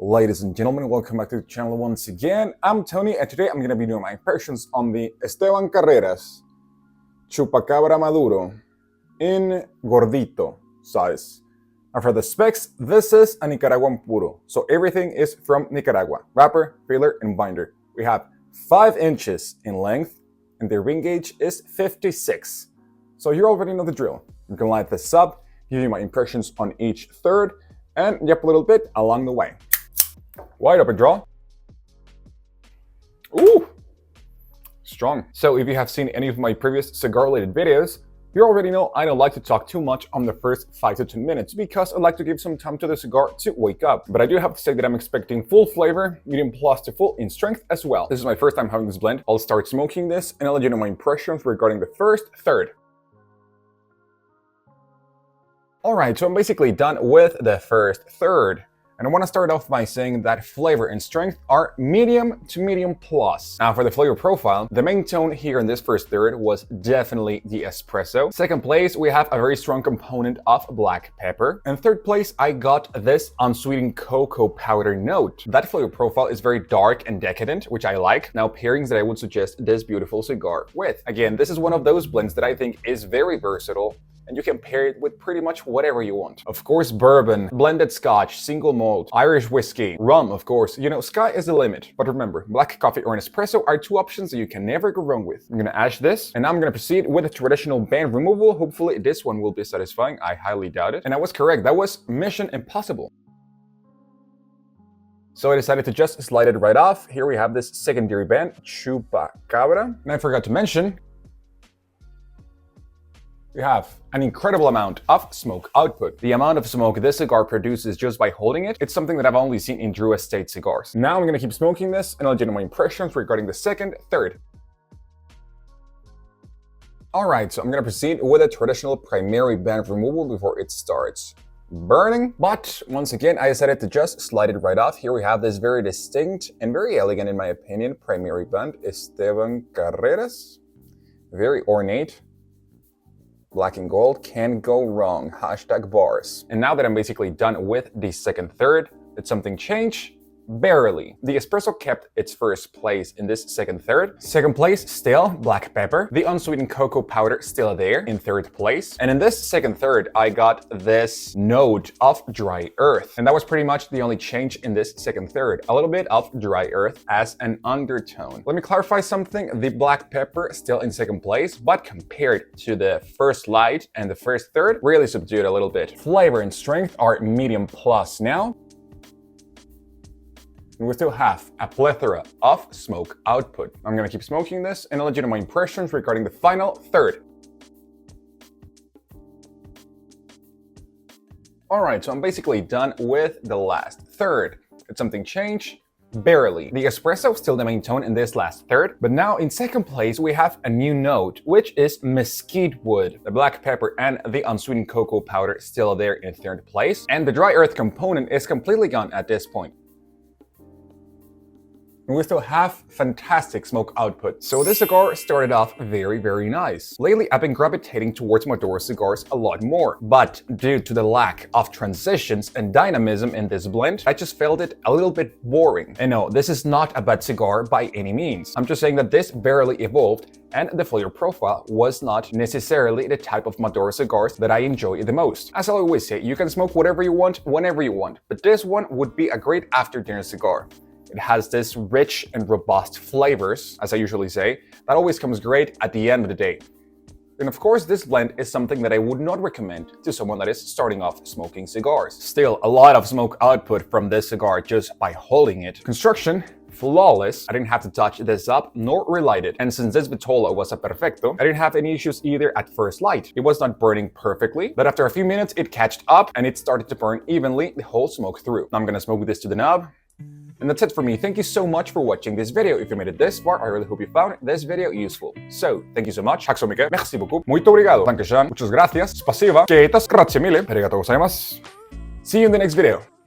Ladies and gentlemen, welcome back to the channel once again. I'm Tony, and today I'm going to be doing my impressions on the Esteban Carreras Chupacabra Maduro in Gordito size. And for the specs, this is a Nicaraguan puro, so everything is from Nicaragua. Wrapper, filler, and binder. We have 5 inches in length, and the ring gauge is 56. So you already know the drill. I'm going to light this up, give you my impressions on each third, and yep, a little bit along the way. Wide open draw. Ooh, strong. So if you have seen any of my previous cigar-related videos, you already know I don't like to talk too much on the first 5 to 10 minutes because I like to give some time to the cigar to wake up. But I do have to say that I'm expecting full flavor, medium plus to full in strength as well. This is my first time having this blend. I'll start smoking this and I'll let you know my impressions regarding the first third. Alright, so I'm basically done with the first third. And I want to start off by saying that flavor and strength are medium to medium plus. Now for the flavor profile, the main tone here in this first third was definitely the espresso. Second place, we have a very strong component of black pepper. And third place, I got this unsweetened cocoa powder note. That flavor profile is very dark and decadent, which I like. Now pairings that I would suggest this beautiful cigar with. Again, this is one of those blends that I think is very versatile, and you can pair it with pretty much whatever you want. Of course, bourbon, blended scotch, single malt, Irish whiskey, rum, of course. You know, sky is the limit. But remember, black coffee or an espresso are 2 options that you can never go wrong with. I'm gonna ash this, and I'm gonna proceed with the traditional band removal. Hopefully this one will be satisfying. I highly doubt it. And I was correct, that was mission impossible. So I decided to just slide it right off. Here we have this secondary band, Chupacabra. And I forgot to mention, we have an incredible amount of smoke output. The amount of smoke this cigar produces just by holding it, it's something that I've only seen in Drew Estate cigars. Now I'm gonna keep smoking this and I'll give you my impressions regarding the second third. Alright, so I'm gonna proceed with a traditional primary band removal before it starts burning. But once again, I decided to just slide it right off. Here we have this very distinct and very elegant, in my opinion, primary band, Esteban Carreras. Very ornate. Black and gold, can't go wrong, hashtag bars. And now that I'm basically done with the second third, did something change? Barely. The espresso kept its first place in this second third. Second place, still black pepper. The unsweetened cocoa powder still there in third place. And in this second third, I got this note of dry earth. And that was pretty much the only change in this second third. A little bit of dry earth as an undertone. Let me clarify something. The black pepper still in second place, but compared to the first light and the first third, really subdued a little bit. Flavor and strength are medium plus now. And we still have a plethora of smoke output. I'm gonna keep smoking this and I'll let you know my impressions regarding the final third. Alright, so I'm basically done with the last third. Did something change? Barely. The espresso is still the main tone in this last third, but now in second place we have a new note, which is mesquite wood. The black pepper and the unsweetened cocoa powder still there in third place, and the dry earth component is completely gone at this point. And we still have fantastic smoke output. So this cigar started off very nice. Lately, I've been gravitating towards Maduro cigars a lot more, but due to the lack of transitions and dynamism in this blend, I just felt it a little bit boring. And no, this is not a bad cigar by any means. I'm just saying that this barely evolved and the flavor profile was not necessarily the type of Maduro cigars that I enjoy the most. As I always say, you can smoke whatever you want, whenever you want, but this one would be a great after-dinner cigar. It has this rich and robust flavors, as I usually say, that always comes great at the end of the day. And of course, this blend is something that I would not recommend to someone that is starting off smoking cigars. Still, a lot of smoke output from this cigar just by holding it. Construction, flawless. I didn't have to touch this up nor relight it. And since this Vitola was a perfecto, I didn't have any issues either at first light. It was not burning perfectly, but after a few minutes, it catched up and it started to burn evenly the whole smoke through. Now I'm gonna smoke this to the nub. And that's it for me. Thank you so much for watching this video. If you made it this far, I really hope you found this video useful. So, thank you so much. Tack så mycket. Merci beaucoup. Muito obrigado. Dankeschön. Muchas gracias. Spasiba. Kietas. Grazie mille. Arigatou gozaimasu. See you in the next video.